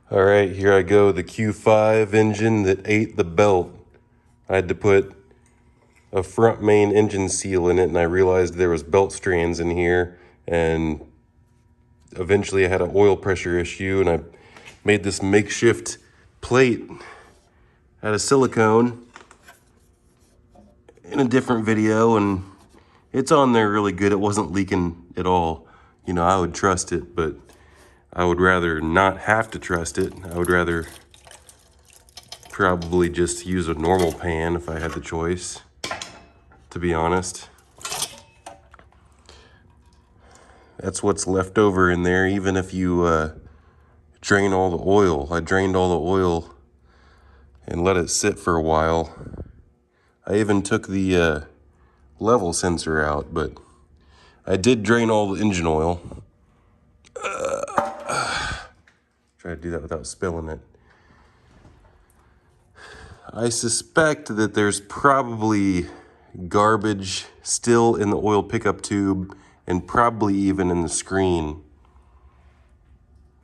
All right, here I go, the Q5 engine that ate the belt. I had to put a front main engine seal in it, and I realized there was belt strands in here, and eventually I had an oil pressure issue, and I made this makeshift plate out of silicone in a different video, and it's on there really good. It wasn't leaking at all. You know, I would trust it, but I would rather not have to trust it. I would rather probably just use a normal pan if I had the choice, to be honest. That's what's left over in there, even if you drain all the oil. I drained all the oil and let it sit for a while. I even took the level sensor out, but I did drain all the engine oil. Try to do that without spilling it. I suspect that there's probably garbage still in the oil pickup tube and probably even in the screen.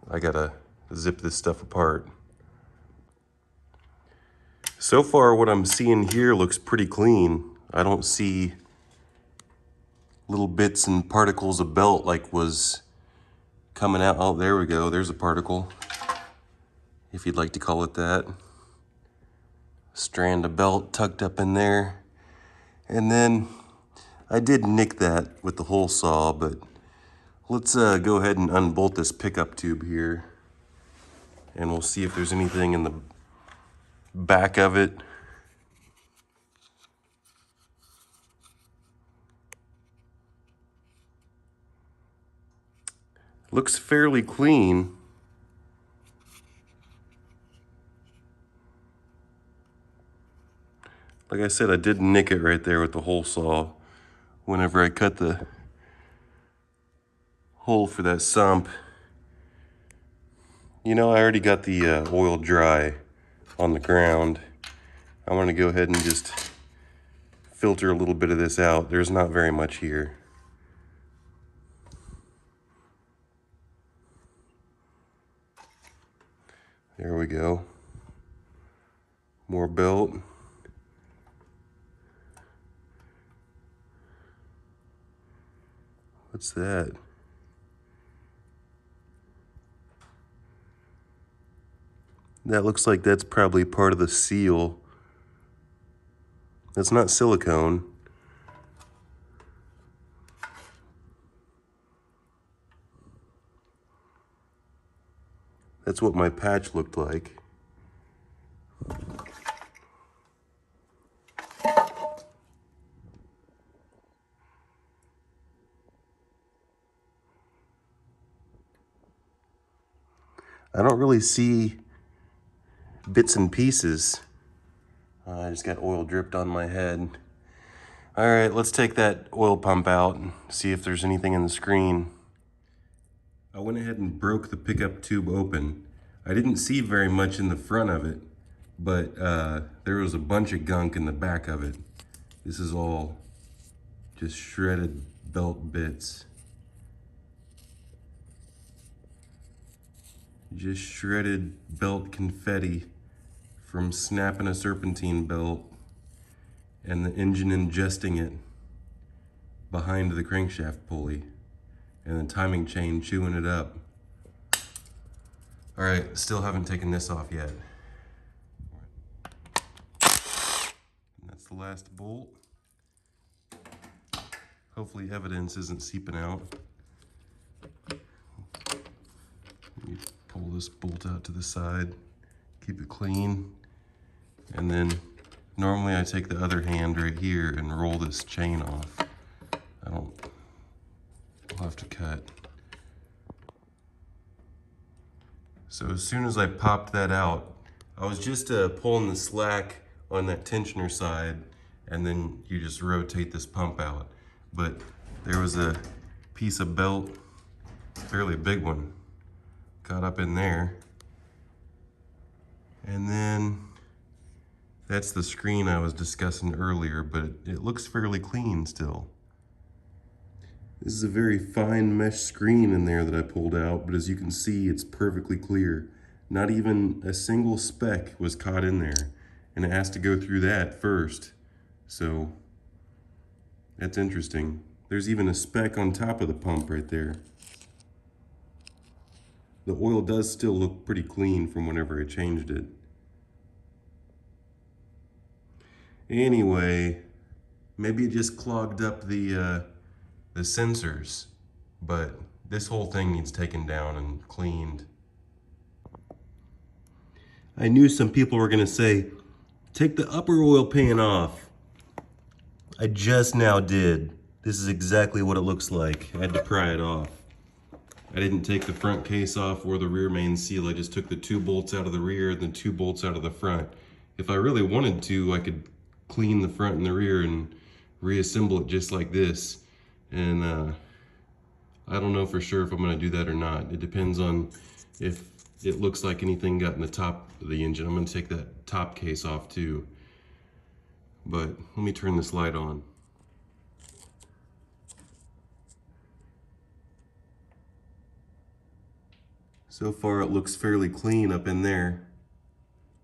I gotta zip this stuff apart. So far, what I'm seeing here looks pretty clean. I don't see little bits and particles of belt like was coming out. Oh, there we go. There's a particle, if you'd like to call it that. Strand of belt tucked up in there. And then I did nick that with the hole saw, but let's go ahead and unbolt this pickup tube here, and we'll see if there's anything in the back of it. Looks fairly clean. Like I said, I did nick it right there with the hole saw whenever I cut the hole for that sump. You know, I already got the oil dry on the ground. I'm gonna go ahead and just filter a little bit of this out. There's not very much here. There we go. More belt. What's that? That looks like that's probably part of the seal. That's not silicone. That's what my patch looked like. I don't really see bits and pieces. I just got oil dripped on my head. All right, let's take that oil pump out and see if there's anything in the screen. I went ahead and broke the pickup tube open. I didn't see very much in the front of it, but there was a bunch of gunk in the back of it. This is all just shredded belt bits. Just shredded belt confetti from snapping a serpentine belt and the engine ingesting it behind the crankshaft pulley and the timing chain chewing it up. All right, still haven't taken this off yet. And that's the last bolt. Hopefully evidence isn't seeping out. You pull this bolt out to the side, keep it clean, and then normally I take the other hand right here and roll this chain off. I'll have to cut. So as soon as I popped that out, I was just pulling the slack on that tensioner side, and then you just rotate this pump out. But there was a piece of belt, fairly big one, got up in there. And then that's the screen I was discussing earlier, but it looks fairly clean still. This is a very fine mesh screen in there that I pulled out, but as you can see, it's perfectly clear. Not even a single speck was caught in there, and it has to go through that first. So that's interesting. There's even a speck on top of the pump right there. The oil does still look pretty clean from whenever I changed it. Anyway, maybe it just clogged up the sensors, but this whole thing needs taken down and cleaned. I knew some people were gonna say, take the upper oil pan off. I just now did. This is exactly what it looks like. I had to pry it off. I didn't take the front case off or the rear main seal. I just took the 2 bolts out of the rear and the 2 bolts out of the front. If I really wanted to, I could clean the front and the rear and reassemble it just like this. And I don't know for sure if I'm gonna do that or not. It depends on if it looks like anything got in the top of the engine. I'm gonna take that top case off too. But let me turn this light on. So far it looks fairly clean up in there.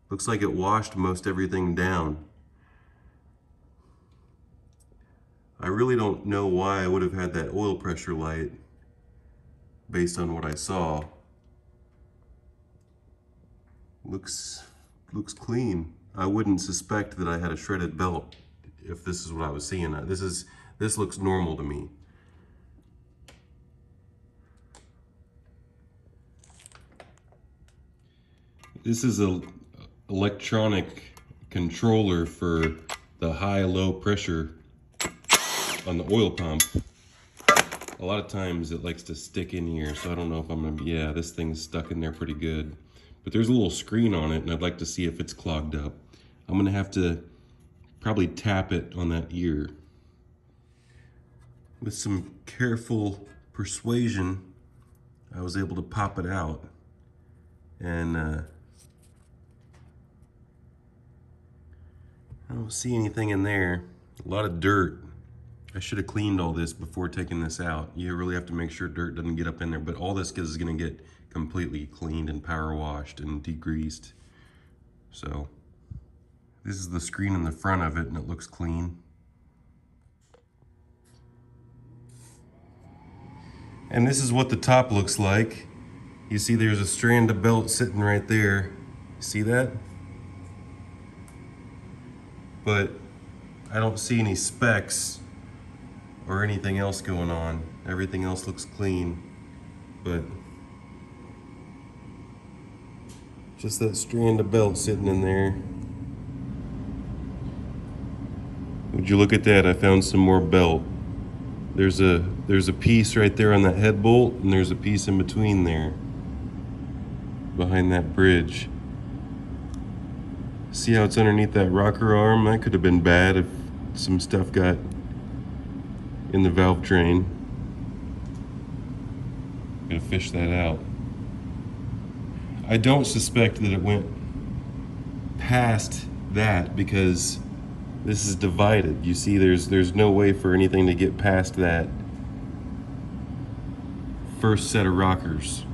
Looks like it washed most everything down. I really don't know why I would have had that oil pressure light based on what I saw. Looks clean. I wouldn't suspect that I had a shredded belt if this is what I was seeing. This looks normal to me. This is a electronic controller for the high-low pressure on the oil pump. A lot of times it likes to stick in here, so I don't know if I'm gonna, yeah, this thing's stuck in there pretty good. But there's a little screen on it, and I'd like to see if it's clogged up. I'm gonna have to probably tap it on that ear. With some careful persuasion, I was able to pop it out. And I don't see anything in there. A lot of dirt. I should have cleaned all this before taking this out. You really have to make sure dirt doesn't get up in there, but all this is gonna get completely cleaned and power washed and degreased. So this is the screen in the front of it, and it looks clean. And this is what the top looks like. You see there's a strand of belt sitting right there. See that? But I don't see any specks or anything else going on. Everything else looks clean, but just that strand of belt sitting in there. Would you look at that? I found some more belt. There's a piece right there on that head bolt, and there's a piece in between there, behind that bridge. See how it's underneath that rocker arm? That could have been bad if some stuff got in the valve train. Gotta fish that out. I don't suspect that it went past that because this is divided. You see, there's no way for anything to get past that first set of rockers.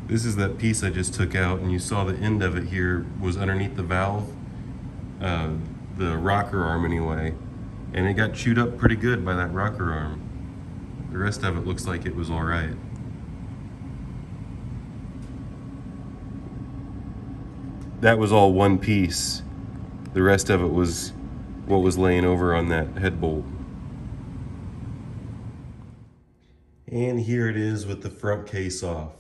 This is that piece I just took out, and you saw the end of it here was underneath the valve, the rocker arm anyway, and it got chewed up pretty good by that rocker arm. The rest of it looks like it was all right. That was all one piece. The rest of it was what was laying over on that head bolt. And here it is with the front case off.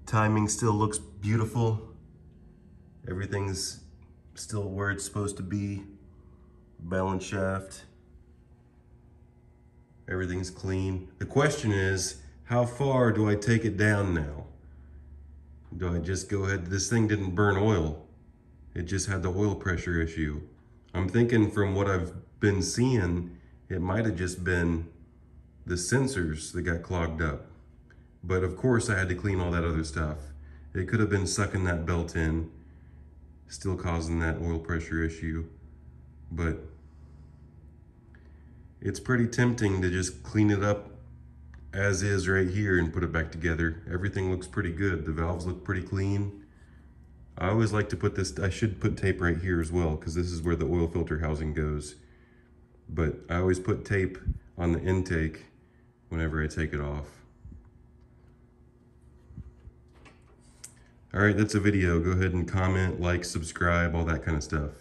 Timing still looks beautiful. Everything's still where it's supposed to be. Balance shaft. Everything's clean. The question is, how far do I take it down now? Do I just go ahead? This thing didn't burn oil. It just had the oil pressure issue. I'm thinking from what I've been seeing, it might have just been the sensors that got clogged up. But of course I had to clean all that other stuff. It could have been sucking that belt in, still causing that oil pressure issue. But it's pretty tempting to just clean it up as is right here and put it back together. Everything looks pretty good. The valves look pretty clean. I always like to put this, I should put tape right here as well, because this is where the oil filter housing goes. But I always put tape on the intake whenever I take it off. All right, that's a video. Go ahead and comment, like, subscribe, all that kind of stuff.